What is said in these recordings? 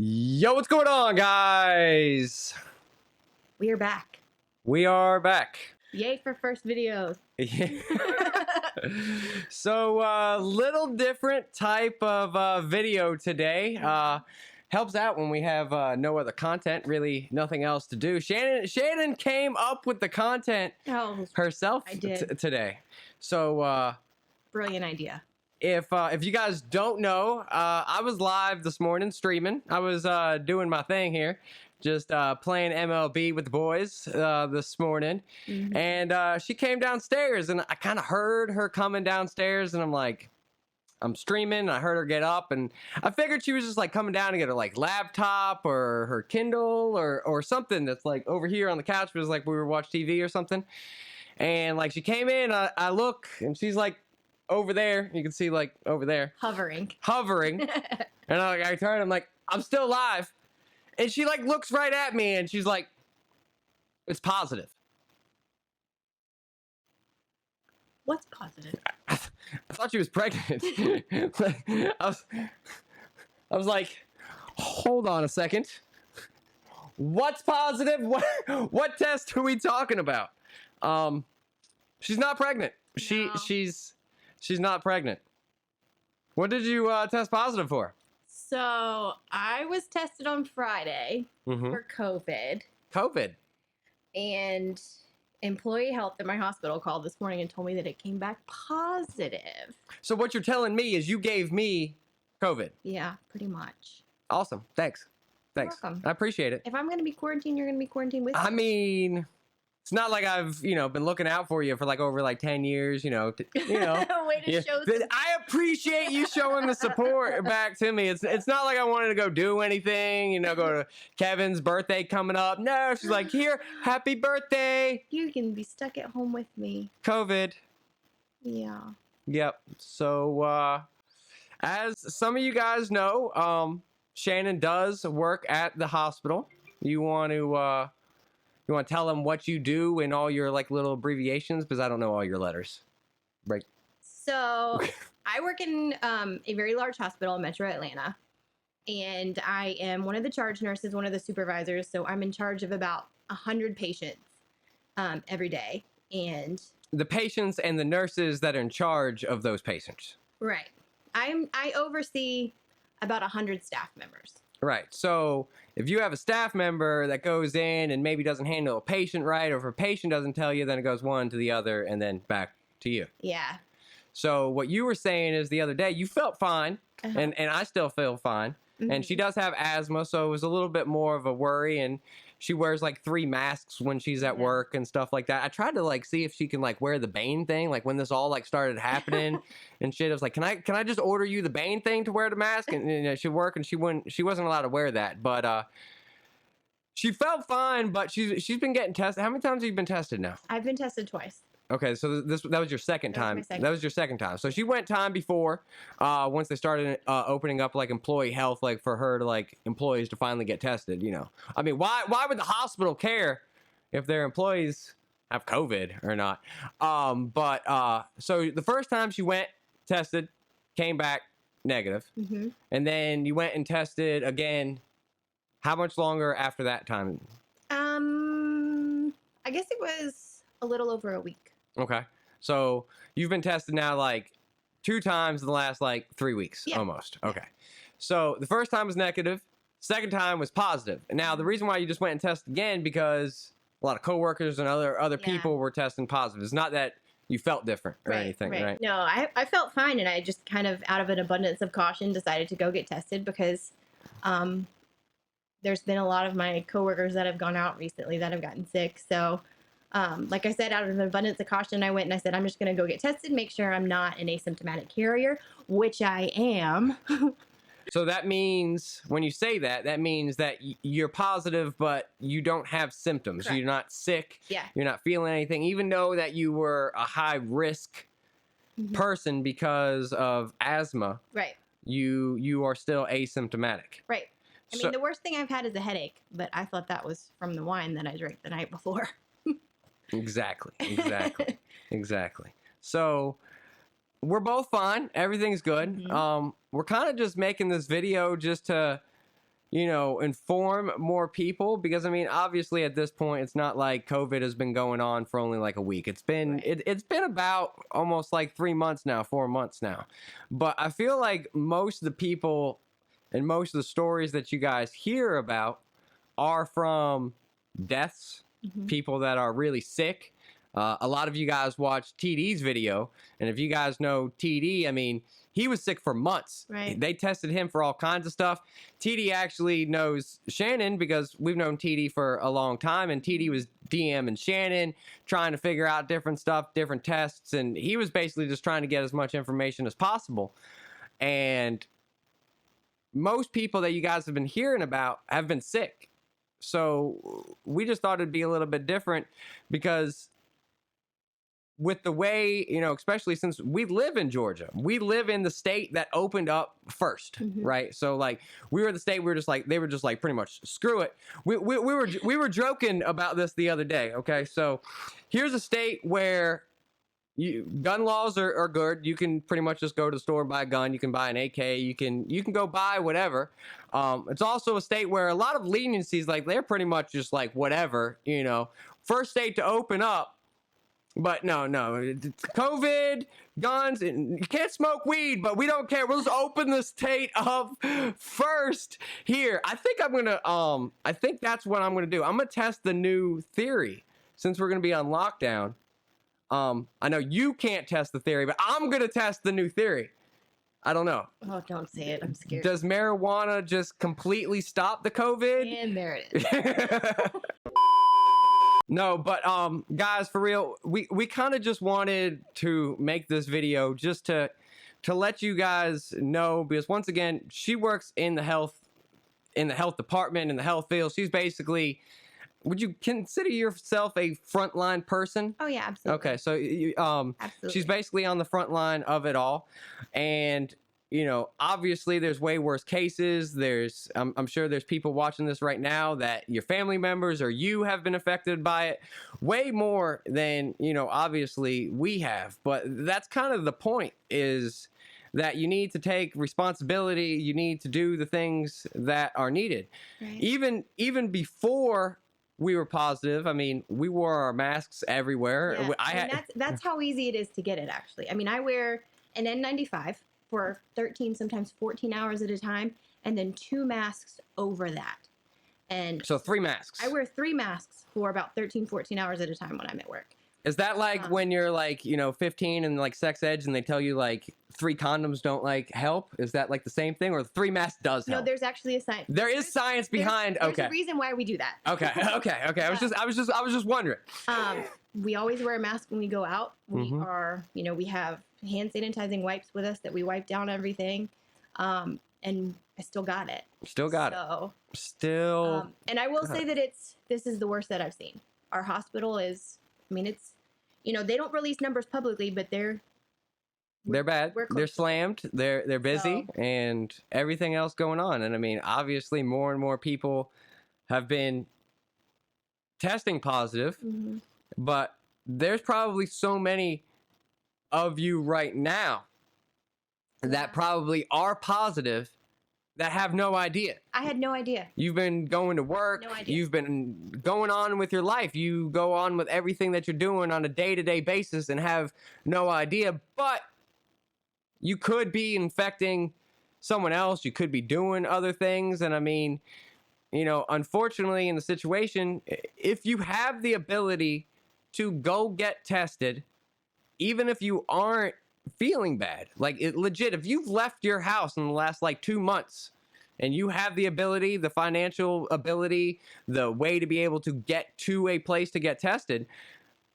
Yo, what's going on, guys? We are back. We are back. Yay for first videos. So, little different type of video today. Helps out when we have no other content, really nothing else to do. Shannon came up with the content herself today. So, brilliant idea. If you guys don't know, I was live this morning streaming. I was doing my thing here, just playing MLB with the boys this morning. Mm-hmm. And she came downstairs, and I kind of heard her coming downstairs, and I'm like, I'm streaming, and I heard her get up, and I figured she was just like coming down to get her like laptop or her Kindle or something that's like over here on the couch. It was like we were watching TV or something. And like she came in, I look, and she's like over there. You can see like over there hovering. And I turn, I'm like, I'm still live. And she like looks right at me, and she's like, it's positive. What's positive? I thought she was pregnant. I was like, hold on a second. What's positive? What test are we talking about? She's not pregnant. No. She's not pregnant. What did you test positive for? So I was tested on Friday for COVID. COVID. And employee health at my hospital called this morning and told me that it came back positive. So what you're telling me is you gave me COVID. Yeah, pretty much. Awesome. Thanks. You're welcome. I appreciate it. If I'm going to be quarantined, you're going to be quarantined with me. I mean, it's not like I've, been looking out for you for like over like 10 years, Way to show I appreciate you showing the support back to me. It's not like I wanted to go do anything, go to Kevin's birthday coming up. No, she's like, here, happy birthday. You can be stuck at home with me. COVID. Yeah. Yep. So, as some of you guys know, Shannon does work at the hospital. You want to tell them what you do in all your like little abbreviations, because I don't know all your letters. Right. So I work in a very large hospital in Metro Atlanta, and I am one of the charge nurses, one of the supervisors. So I'm in charge of about 100 patients every day. And the patients and the nurses that are in charge of those patients. Right. I oversee about 100 staff members. Right. So if you have a staff member that goes in and maybe doesn't handle a patient right, or if a patient doesn't tell you, then it goes one to the other and then back to you. Yeah. So what you were saying is the other day you felt fine, and I still feel fine. And she does have asthma, so it was a little bit more of a worry, and she wears like 3 masks when she's at work and stuff like that. I tried to like see if she can like wear the Bane thing, like when this all like started happening and shit. I was like, can I just order you the Bane thing to wear the mask? And she'd work, and she wasn't allowed to wear that. But she felt fine, but she's been getting tested. How many times have you been tested now? I've been tested twice. Okay, so that was your second time. That was your second time. So she went time before, once they started opening up like employee health, like for her to like employees to finally get tested. I mean, why would the hospital care if their employees have COVID or not? So the first time she went, tested, came back negative, and then you went and tested again. How much longer after that time? I guess it was a little over a week. Okay. So you've been tested now like 2 times in the last like 3 weeks, almost. Okay. So the first time was negative. Second time was positive. And now the reason why you just went and tested again, because a lot of coworkers and other people were testing positive. It's not that you felt different or anything, right? No, I felt fine, and I just kind of, out of an abundance of caution, decided to go get tested because there's been a lot of my coworkers that have gone out recently that have gotten sick. So like I said, out of an abundance of caution, I went and I said, I'm just going to go get tested, make sure I'm not an asymptomatic carrier, which I am. So that means, when you say that, that means that you're positive, but you don't have symptoms. Correct. You're not sick. Yeah. You're not feeling anything, even though that you were a high risk person because of asthma. Right. You are still asymptomatic. Right. I mean, the worst thing I've had is a headache, but I thought that was from the wine that I drank the night before. Exactly. So we're both fine. Everything's good. We're kind of just making this video just to inform more people, because I mean, obviously at this point, it's not like COVID has been going on for only like a week. It's been, Right. it's been about almost like 3 months now, 4 months now. But I feel like most of the people and most of the stories that you guys hear about are from deaths, people that are really sick. A lot of you guys watched TD's video, and if you guys know TD, I mean, he was sick for months. Right. They tested him for all kinds of stuff. TD actually knows Shannon because we've known TD for a long time, and TD was DMing Shannon, trying to figure out different stuff, different tests, and he was basically just trying to get as much information as possible. And most people that you guys have been hearing about have been sick. So we just thought it'd be a little bit different, because with the way, especially since we live in Georgia, we live in the state that opened up first, right? So like we were the state, they were just like pretty much screw it. We were joking about this the other day. Okay, so here's a state where gun laws are good. You can pretty much just go to the store and buy a gun. You can buy an AK. You can go buy whatever. It's also a state where a lot of leniencies, like they're pretty much just like whatever, first state to open up. But no, it's COVID, guns, and you can't smoke weed, but we don't care. We'll just open the state up first here. I think that's what I'm gonna do. I'm gonna test the new theory since we're gonna be on lockdown. I know you can't test the theory, but I'm gonna test the new theory. I don't know. Oh, don't say it. I'm scared. Does marijuana just completely stop the COVID? And there it is. No, but guys, for real, we kind of just wanted to make this video just to let you guys know, because once again, she works in the health department, in the health field. She's basically, would you consider yourself a frontline person? Oh yeah, absolutely. Okay, so absolutely. she's basically on the front line of it all, and obviously there's way worse cases. I'm sure there's people watching this right now that your family members or you have been affected by it way more than, obviously we have. But that's kind of the point, is that you need to take responsibility. You need to do the things that are needed. Right. Even before we were positive, I mean, we wore our masks everywhere. Yeah. That's how easy it is to get it, actually. I mean, I wear an N95 for 13, sometimes 14 hours at a time, and then 2 masks over that. And so 3 masks. I wear 3 masks for about 13, 14 hours at a time when I'm at work. Is that like when you're like, 15 and like sex edge and they tell you like 3 condoms don't like help? Is that like the same thing, or 3 masks does help? No, there's actually a science. There is science behind. There's a reason why we do that. Okay. I was just wondering. We always wear a mask when we go out. We are, we have hand sanitizing wipes with us that we wipe down everything. And I still got it. Still got it. Still. And I will say that this is the worst that I've seen. Our hospital is, it's, they don't release numbers publicly, but they're bad. They're slammed. They're busy, and everything else going on. And I mean, obviously more and more people have been testing positive, but there's probably so many of you right now that probably are positive that have no idea. I had no idea. You've been going to work. No idea. You've been going on with your life. You go on with everything that you're doing on a day-to-day basis and have no idea. But you could be infecting someone else. You could be doing other things. And I mean, unfortunately in the situation, if you have the ability to go get tested, even if you aren't feeling bad, like legit, if you've left your house in the last like 2 months and you have the ability, the financial ability, the way to be able to get to a place to get tested,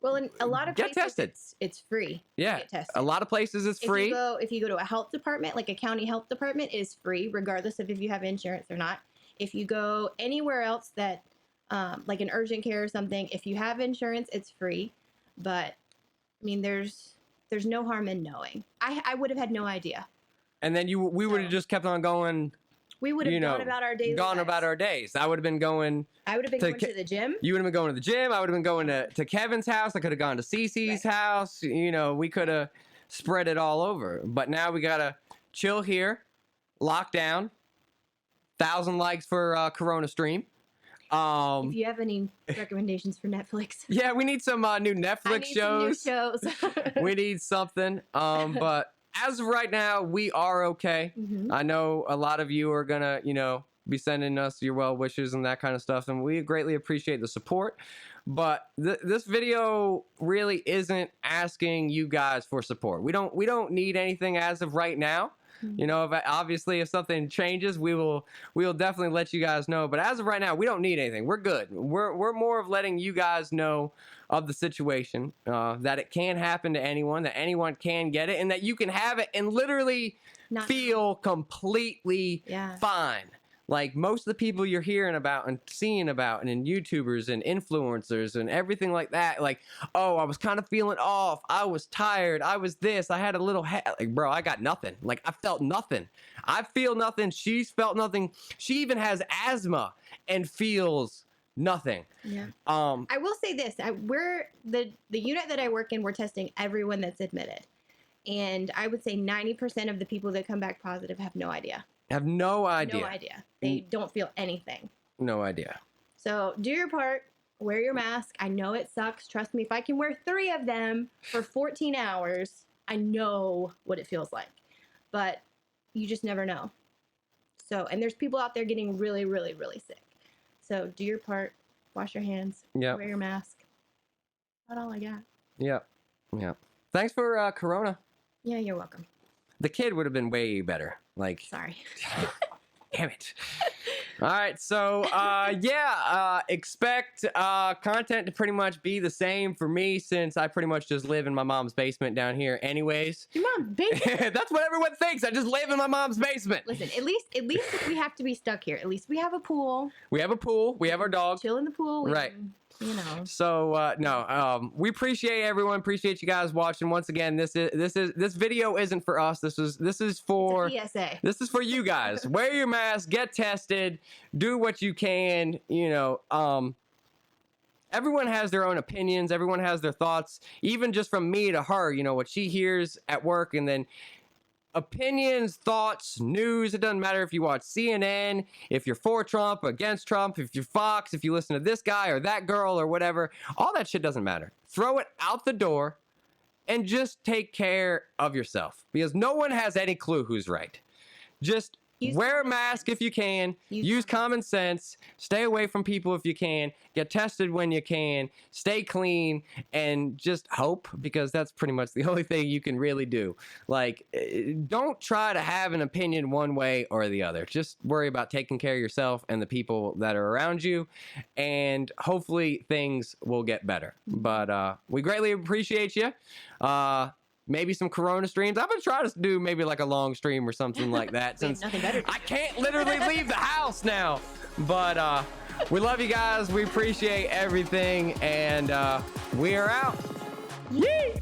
well, in a lot of get places tested. It's free. Yeah, to get tested. A lot of places it's free. If you go to a health department, like a county health department, is free regardless of if you have insurance or not. If you go anywhere else that like an urgent care or something, if you have insurance, it's free. But I mean, there's no harm in knowing. I would have had no idea. And then we would have just kept on going. We would have gone about our days. About our days. I would have been going. I would have been going to the gym. You would have been going to the gym. I would have been going to Kevin's house. I could have gone to Cece's house. We could have spread it all over. But now we gotta chill here, lock down, 1,000 likes for Corona stream. If you have any recommendations for Netflix. Yeah, we need some new Netflix shows. Some new shows. We need something. But as of right now, we are okay. I know a lot of you are gonna, be sending us your well wishes and that kind of stuff, and we greatly appreciate the support. But this video really isn't asking you guys for support. We don't need anything as of right now. Obviously, if something changes, we will definitely let you guys know. But as of right now, we don't need anything. We're good. We're more of letting you guys know of the situation, that it can happen to anyone, that anyone can get it, and that you can have it and literally feel completely fine. Like most of the people you're hearing about and seeing about, and in YouTubers and influencers and everything like that, like, oh, I was kind of feeling off. I was tired. I was this. I had a little head. Like, bro, I got nothing. Like, I felt nothing. I feel nothing. She's felt nothing. She even has asthma and feels nothing. Yeah. I will say this. We're the unit that I work in, we're testing everyone that's admitted. And I would say 90% of the people that come back positive have no idea. Have no idea. No idea. They don't feel anything. No idea. So do your part. Wear your mask. I know it sucks. Trust me, if I can wear 3 of them for 14 hours, I know what it feels like. But you just never know. So, and there's people out there getting really, really, really sick. So do your part. Wash your hands. Yeah. Wear your mask. That's all I got. Yeah. Yeah. Thanks for Corona. Yeah, you're welcome. The kid would have been way better. Like, sorry. Damn it. All right, so expect content to pretty much be the same for me, since I pretty much just live in my mom's basement down here anyways. Your mom's basement? That's what everyone thinks. I just live in my mom's basement. Listen, at least if we have to be stuck here, at least we have a pool. We have a pool. We have our dog. Chill in the pool. Right. So we appreciate everyone. Appreciate you guys watching. Once again, this video isn't for us. This is for PSA. This is for you guys. Wear your mask, get tested, do what you can. Everyone has their own opinions. Everyone has their thoughts. Even just from me to her, what she hears at work, and then opinions, thoughts, news. It doesn't matter if you watch CNN, if you're for Trump, against Trump, if you're Fox, if you listen to this guy or that girl or whatever. All that shit doesn't matter. Throw it out the door and just take care of yourself, because no one has any clue who's right. Just wear a mask if you can. Use common sense. Stay away from people if you can. Get tested when you can. Stay clean, and just hope, because that's pretty much the only thing you can really do. Like, don't try to have an opinion one way or the other. Just worry about taking care of yourself and the people that are around you, and hopefully things will get better. But we greatly appreciate you. Maybe some Corona streams. I'm gonna try to do maybe like a long stream or something like that, since nothing better I can't literally leave the house now. But we love you guys. We appreciate everything, and we are out. Yee!